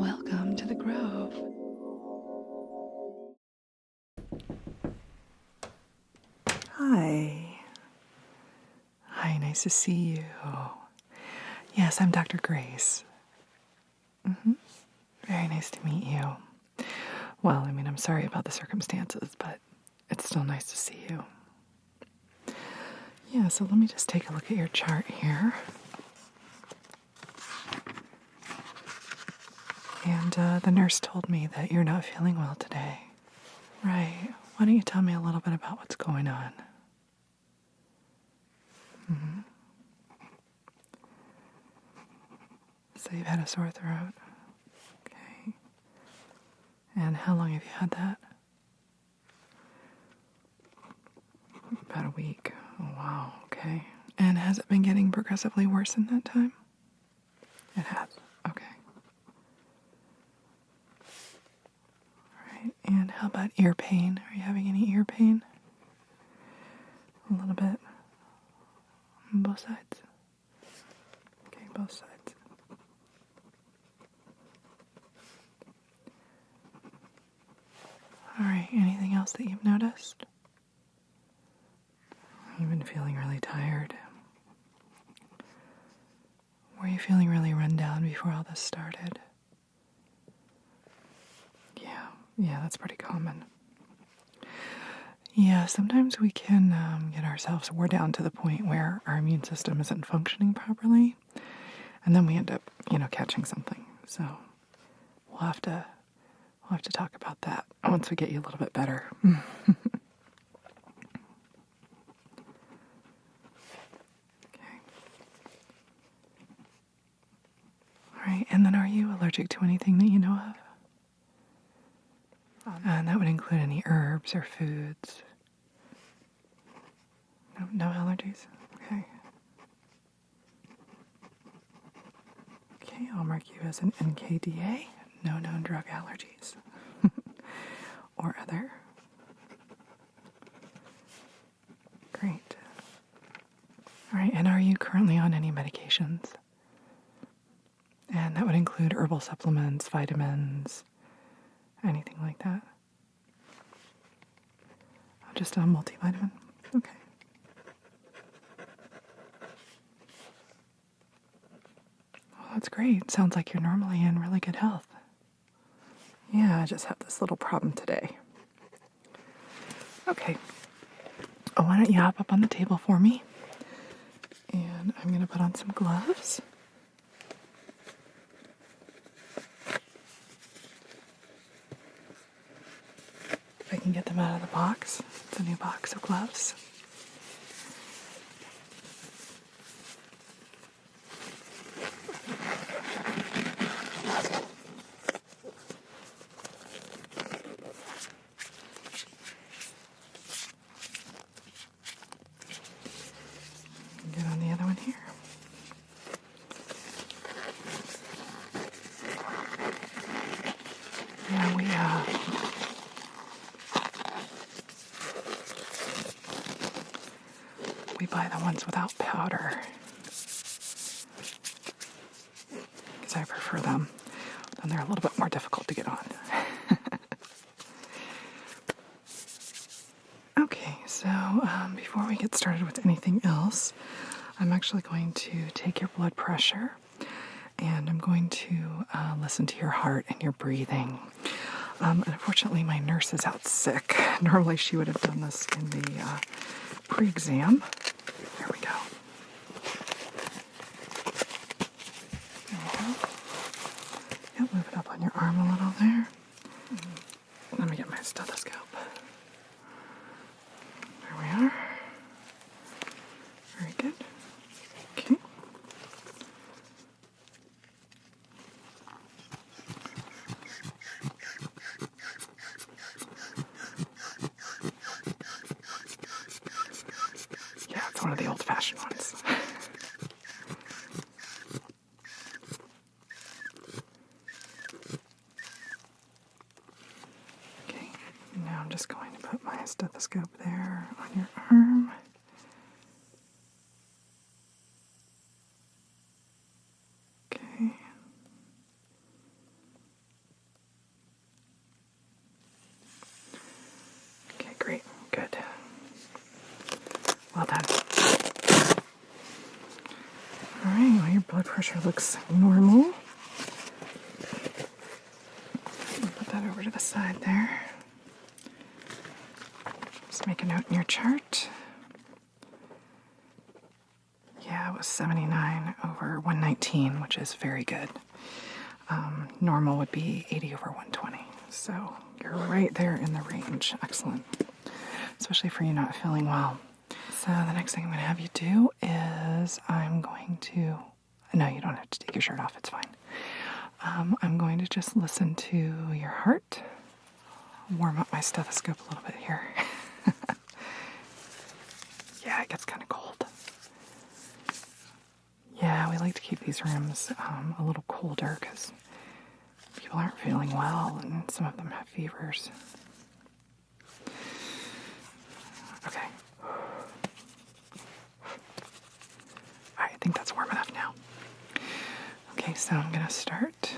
Welcome to the Grove. Hi. Hi, nice to see you. Yes, I'm Dr. Grace. Very nice to meet you. Well, I'm sorry about the circumstances, but it's still nice to see you. Yeah, so let me just take a look at your chart here. And the nurse told me that you're not feeling well today. Right. Why don't you tell me a little bit about what's going on? So you've had a sore throat. Okay. And how long have you had that? About a week. Oh, wow. Okay. And has it been getting progressively worse in that time? It has. Okay. All right. And how about ear pain? Are you having any ear pain? A little bit. On both sides? Okay, both sides. All right. Anything else that you've noticed? You've been feeling really tired. Were you feeling really run down before all this started? Yeah, that's pretty common. Yeah, sometimes we can get ourselves wore down to the point where our immune system isn't functioning properly, and then we end up, catching something. So we'll have to talk about that once we get you a little bit better. Okay. All right, and then are you allergic to anything that you know of? And that would include any herbs or foods. No allergies? Okay. Okay, I'll mark you as an NKDA, no known drug allergies. Or other. Great. All right, and are you currently on any medications? And that would include herbal supplements, vitamins, anything like that? Oh, just a multivitamin? Okay. Well, that's great. Sounds like you're normally in really good health. Yeah, I just have this little problem today. Okay. Oh, why don't you hop up on the table for me? And I'm going to put on some gloves. If I can get them out of the box. It's a new box of gloves. Get on the other one here. Yeah, we buy the ones without powder because I prefer them, and they're a little bit more difficult to get on. Okay, so before we get started with anything else, I'm actually going to take your blood pressure, and I'm going to listen to your heart and your breathing. Unfortunately, my nurse is out sick. Normally, she would have done this in the pre-exam. There we go. There we go. Yep, move it up on your arm a little there. Let me get my stethoscope. There we are. Very good. Okay. Yeah, it's one of the old-fashioned ones. Okay, now I'm just going to put my stethoscope there on your arm. Okay. pressure looks normal. I'll put that over to the side there. Just make a note in your chart. Yeah, it was 79 over 119, which is very good. Normal would be 80 over 120. So you're right there in the range. Excellent. Especially for you not feeling well. So the next thing I'm going to have you do is I'm going to... No, you don't have to take your shirt off. It's fine. I'm going to just listen to your heart. Warm up my stethoscope a little bit here. Yeah, it gets kind of cold. Yeah, we like to keep these rooms a little colder because people aren't feeling well and some of them have fevers. Okay. I think that's warm enough now. Okay, so I'm going to start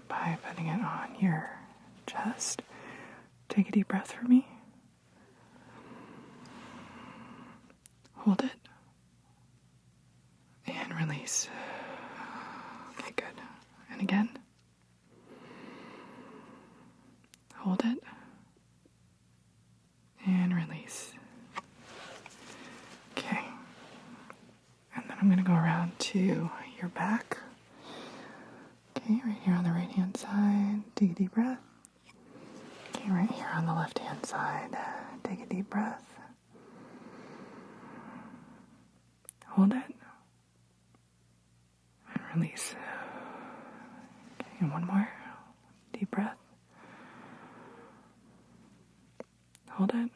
by putting it on your chest. Take a deep breath for me. Hold it. And release. Okay, good. And again. Hold it. And release. Okay. And then I'm going to go around to your back. Okay, right here on the right hand side. Take a deep breath. Okay, right here on the left hand side. Take a deep breath. Hold it. And release. Okay, and one more. Deep breath. Hold it.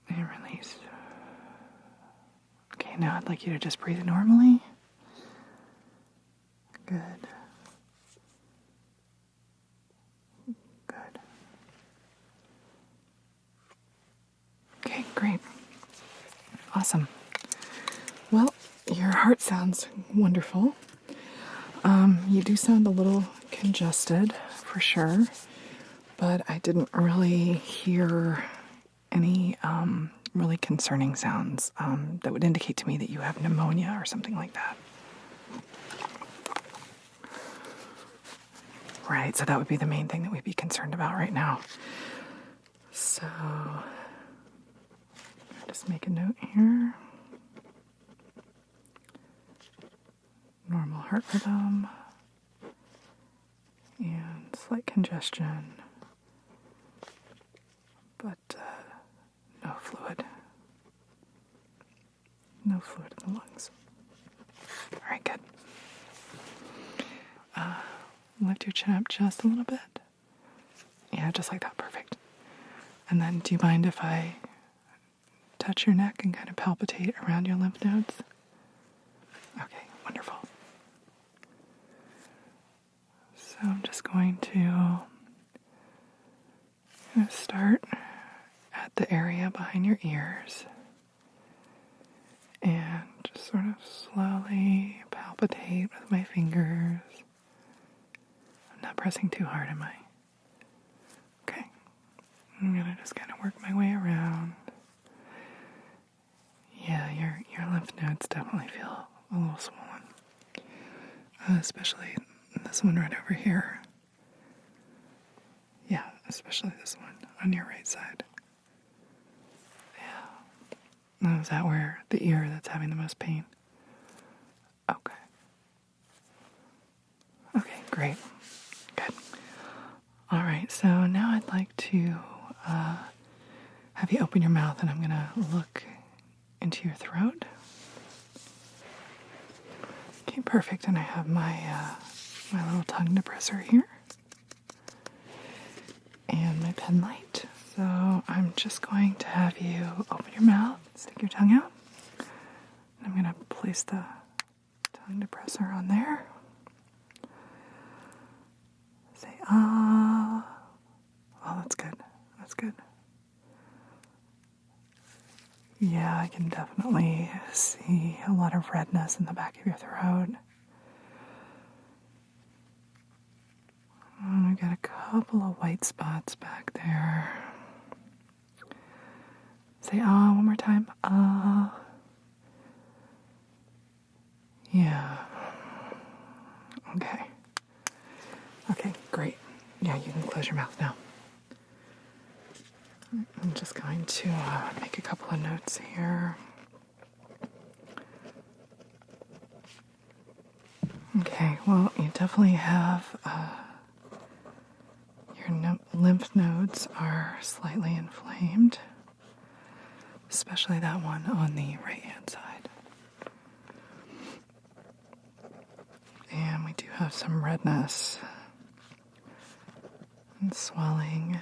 And release. Okay, now I'd like you to just breathe normally. Good. Good. Okay, great. Awesome. Well, your heart sounds wonderful. You do sound a little congested, for sure, but I didn't really hear any really concerning sounds that would indicate to me that you have pneumonia or something like that. Right, so that would be the main thing that we'd be concerned about right now. So, just make a note here. Normal heart rhythm and slight congestion, but no fluid. No fluid in the lungs. All right, good. Lift your chin up just a little bit. Yeah, just like that. Perfect. And then do you mind if I touch your neck and kind of palpitate around your lymph nodes? Okay, wonderful. So I'm just going to start at the area behind your ears and just sort of slowly palpitate with my fingers. I'm not pressing too hard, am I? Okay. I'm going to just kind of work my way around. Yeah, your lymph nodes definitely feel a little swollen. Especially this one right over here. Yeah, especially this one on your right side. Yeah. Now, is that where the ear that's having the most pain? Okay. Okay, great. Good. All right, so now I'd like to have you open your mouth, and I'm going to look into your throat. Okay, perfect. And I have my my little tongue depressor here and my pen light. So I'm just going to have you open your mouth, stick your tongue out. And I'm going to place the tongue depressor on there. Say, ah. Oh, that's good. That's good. Yeah, I can definitely see a lot of redness in the back of your throat. And I've got a couple of white spots back there. Say ah one more time. Ah. Yeah. Okay. Okay, great. Yeah, you can close your mouth now. I'm just going to make a couple of notes here. Okay, well, you definitely have your lymph nodes are slightly inflamed, especially that one on the right-hand side. And we do have some redness and swelling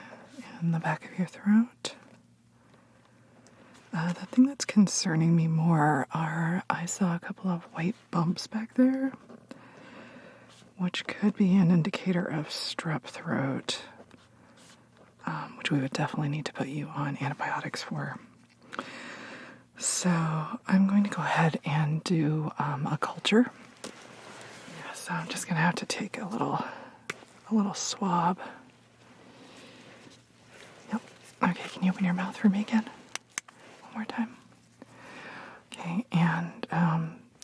in the back of your throat. The thing that's concerning me more are I saw a couple of white bumps back there, which could be an indicator of strep throat, which we would definitely need to put you on antibiotics for. So I'm going to go ahead and do a culture. Yeah, so I'm just going to have to take a little swab. Yep. Okay, can you open your mouth for me again? One more time. Okay, and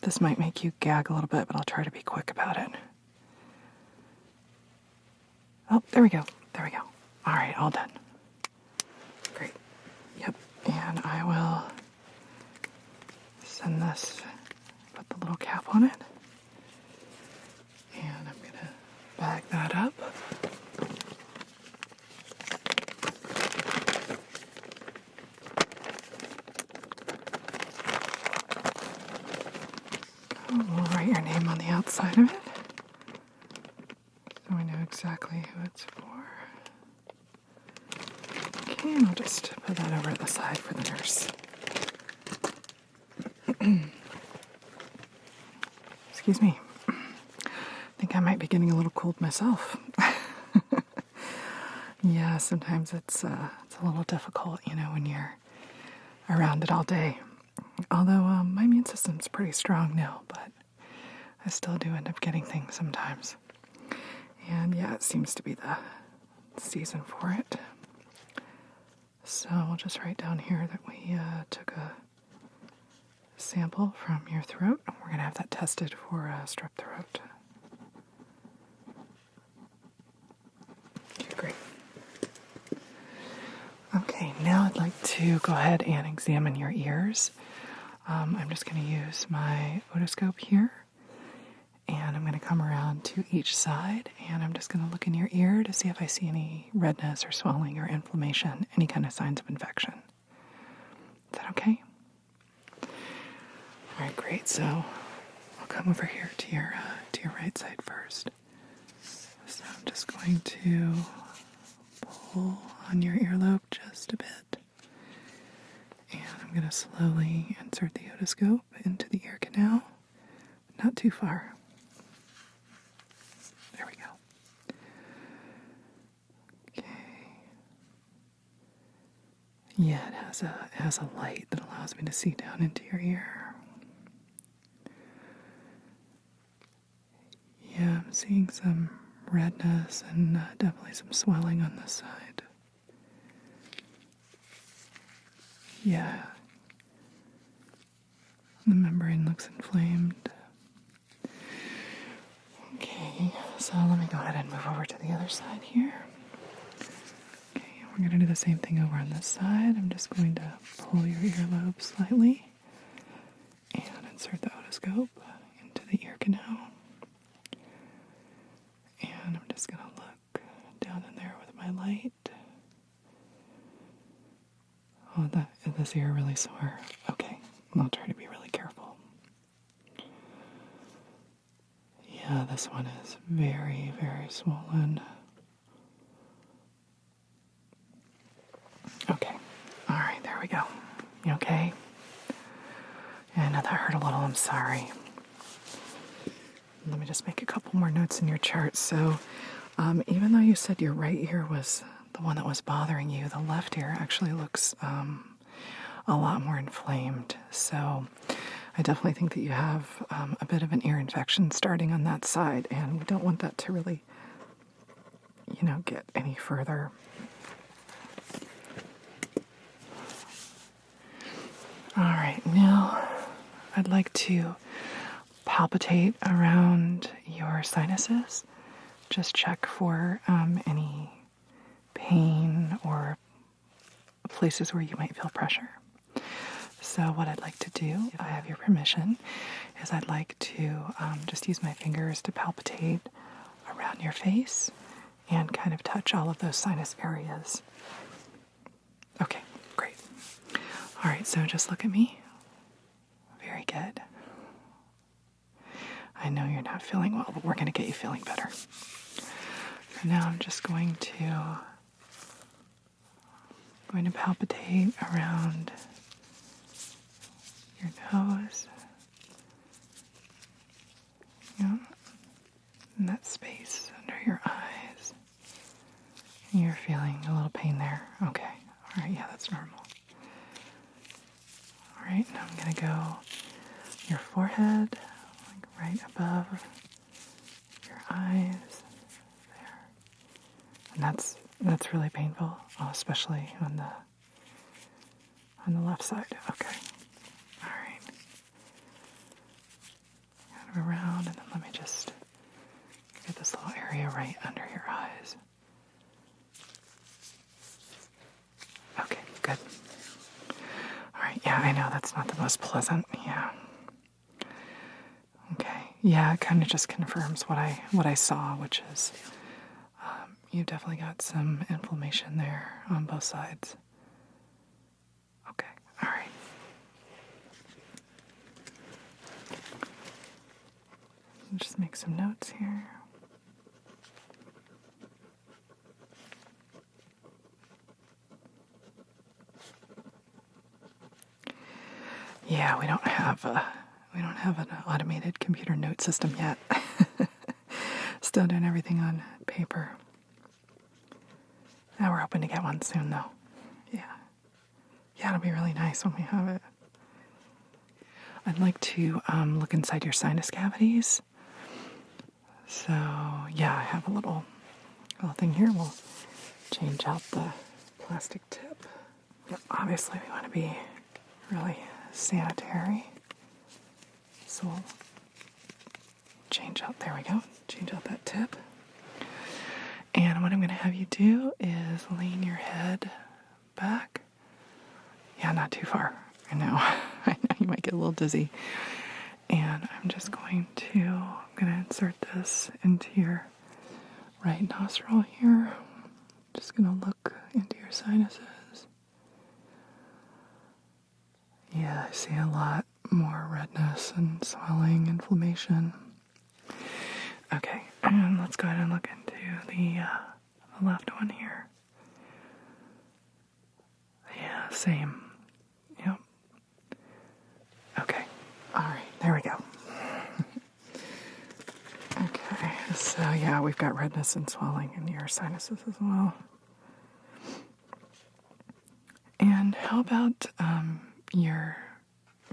this might make you gag a little bit, but I'll try to be quick about it. Oh, there we go. There we go. All right, all done. Great. Yep. And I will send this, put the little cap on it. And I'm going to bag that up. We'll write your name on the outside of it, so we know exactly who it's for. Okay, and I'll just put that over at the side for the nurse. Excuse me. I think I might be getting a little cold myself. Yeah, sometimes it's a little difficult, when you're around it all day. Although my immune system's pretty strong now, but I still do end up getting things sometimes. And yeah, it seems to be the season for it. So we'll just write down here that we took a sample from your throat. We're going to have that tested for strep throat. Okay, great. Okay, now I'd like to go ahead and examine your ears. I'm just going to use my otoscope here, and I'm going to come around to each side, and I'm just going to look in your ear to see if I see any redness or swelling or inflammation, any kind of signs of infection. Is that okay? All right, great. So I'll come over here to your right side first. So I'm just going to pull on your earlobe just a bit. And I'm going to slowly insert the otoscope into the ear canal. Not too far. There we go. Okay. Yeah, it has a light that allows me to see down into your ear. Yeah, I'm seeing some redness and definitely some swelling on this side. Yeah. The membrane looks inflamed. Okay, so let me go ahead and move over to the other side here. Okay, we're going to do the same thing over on this side. I'm just going to pull your earlobe slightly and insert the otoscope into the ear canal. And I'm just going to look down in there with my light. Oh, is this ear really sore? Okay, I'll try to be really careful. Yeah, this one is very, very swollen. Okay, all right, there we go. You okay? Yeah, I know that hurt a little, I'm sorry. Let me just make a couple more notes in your chart. So, even though you said your right ear was the one that was bothering you, the left ear actually looks a lot more inflamed. So I definitely think that you have a bit of an ear infection starting on that side, and we don't want that to really, get any further. All right, now I'd like to palpitate around your sinuses. Just check for any pain or places where you might feel pressure. So what I'd like to do, if I have your permission, is I'd like to just use my fingers to palpitate around your face and kind of touch all of those sinus areas. Okay, great. All right, so just look at me. Very good. I know you're not feeling well, but we're going to get you feeling better. For now, I'm just going to palpitate around your nose. Yeah. In that space under your eyes. You're feeling a little pain there. Okay. All right, yeah, that's normal. All right, now I'm going to go your forehead, like right above your eyes there. And that's really painful, especially on the left side. Okay. All right. Kind of around, and then let me just get this little area right under your eyes. Okay, good. All right, yeah, I know that's not the most pleasant. Yeah. Okay. Yeah, it kind of just confirms what I saw, which is you've definitely got some inflammation there on both sides. Okay. All right. Just make some notes here. Yeah, we don't have an automated computer note system yet. Still doing everything on paper. Now we're hoping to get one soon, though. Yeah. Yeah, it'll be really nice when we have it. I'd like to look inside your sinus cavities. So, yeah, I have a little thing here. We'll change out the plastic tip. Obviously, we want to be really sanitary. So we'll change out that tip. And what I'm going to have you do is lean your head back. Yeah, not too far. I know. I know you might get a little dizzy. And I'm just going to insert this into your right nostril here. Just going to look into your sinuses. Yeah, I see a lot more redness and swelling, inflammation. Okay, and let's go ahead and look into the left one here. Yeah, same. Yep. Okay. All right, there we go. Okay, so yeah, we've got redness and swelling in your sinuses as well. And how about your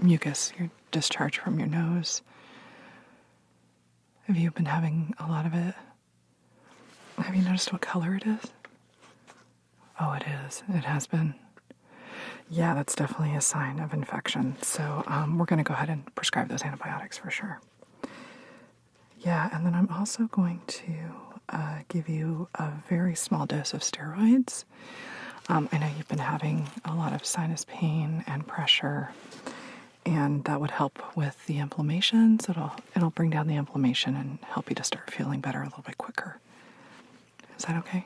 mucus, your discharge from your nose? Have you been having a lot of it? Have you noticed what color it is? Oh, it is. It has been. Yeah, that's definitely a sign of infection. So we're going to go ahead and prescribe those antibiotics for sure. Yeah, and then I'm also going to give you a very small dose of steroids. I know you've been having a lot of sinus pain and pressure, and that would help with the inflammation. So it'll bring down the inflammation and help you to start feeling better a little bit quicker. Is that okay?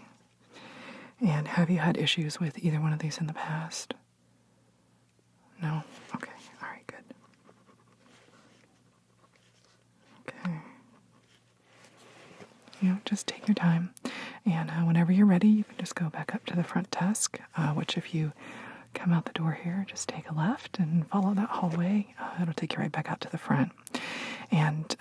And have you had issues with either one of these in the past? No? Okay. All right, good. Okay. Just take your time. And whenever you're ready, you can just go back up to the front desk, which if you come out the door here, just take a left and follow that hallway. It'll take you right back out to the front. And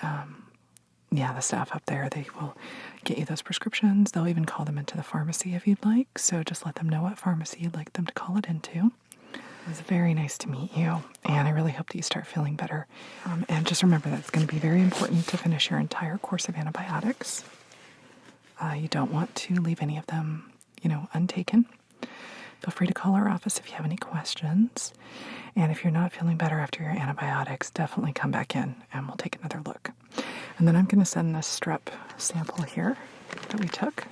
the staff up there, they will get you those prescriptions. They'll even call them into the pharmacy if you'd like. So just let them know what pharmacy you'd like them to call it into. It was very nice to meet you, and I really hope that you start feeling better. And just remember that it's going to be very important to finish your entire course of antibiotics. You don't want to leave any of them, untaken. Feel free to call our office if you have any questions. And if you're not feeling better after your antibiotics, definitely come back in and we'll take another look. And then I'm going to send this strep sample here that we took.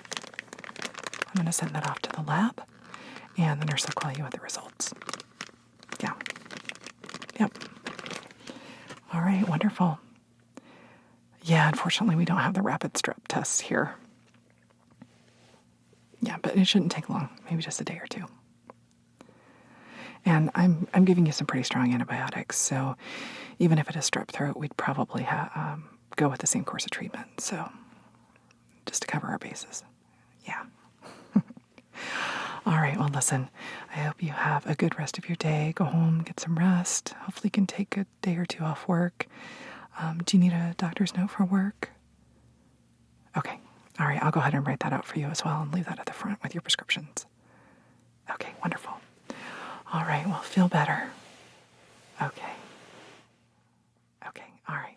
I'm going to send that off to the lab, and the nurse will call you with the results. Yeah. Yep. All right, wonderful. Yeah, unfortunately, we don't have the rapid strep tests here. Yeah, but it shouldn't take long, maybe just a day or two. And I'm giving you some pretty strong antibiotics, so even if it is strep throat, we'd probably go with the same course of treatment. So just to cover our bases. Yeah. All right, well, listen, I hope you have a good rest of your day. Go home, get some rest. Hopefully you can take a day or two off work. Do you need a doctor's note for work? Okay. All right, I'll go ahead and write that out for you as well and leave that at the front with your prescriptions. Okay, wonderful. All right, well, feel better. Okay. Okay, all right.